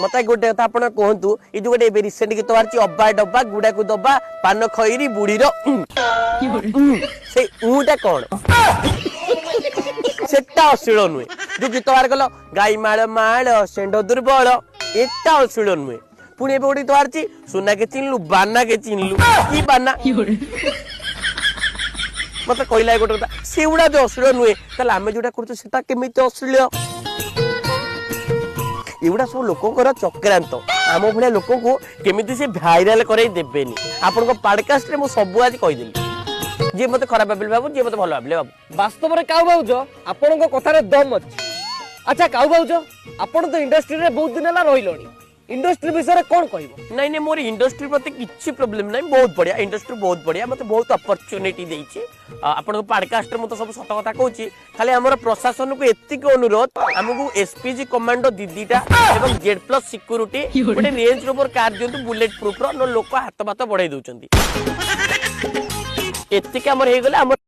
मत गोटे कथा आप कहतु ये जो गोटे रिसेंट गीत बाहर अब्बा डब्बा गुड़ा को दबा पान खईरी बुढ़ी से ऊटा कौन सेटा अश्लील नुहे जो गीत बाहर कल गाई माड़ माड़ शेंड दुर्बल एटा अश्लील नुहे पुणी ए गोटे बाहर सुना के चिन्हलु बाना के चिन्हलु की बाना मत कहला गोटे कथा से गुड़ा जो अश्लील नुहे ताले आमे जोटा करछे सेटा केमिति अश्लील एगुड़ा सब लोकर चक्रांत आम भाया लोक को केमिति से भाइराल करई देबेनी आपन पॉडकास्ट रे मु सब आज कहीदेली जे मते खराब भाबिले बाबू जे मते भलो भाबिले बाबू वास्तव में काऊ भाउज आपन कथार दम अच्छी। अच्छा काऊ भाउज आपन तो इंडस्ट्री रे बहुत दिन रही इंडस्ट्री विषय कौन कहबो नहीं नहीं मोर इंडस्ट्री प्रति किछि प्रॉब्लम नहीं बहुत बढ़िया इंडस्ट्री बहुत बढ़िया मते बहुत अपॉर्चुनिटी देछि आपन पॉडकास्ट रे मु तो सब सत कथा कहूछि खाली हमर प्रशासन को एतिक अनुरोध हमकु एसपीजी कमांडो दीदीटा एवं जेड प्लस सिक्योरिटी गोटे रेंज रोवर कार दियंतु बुलेट प्रूफ रो न लोक हाथ बात बढ़ाई दउचंती एतिक हमर हे गेले हमर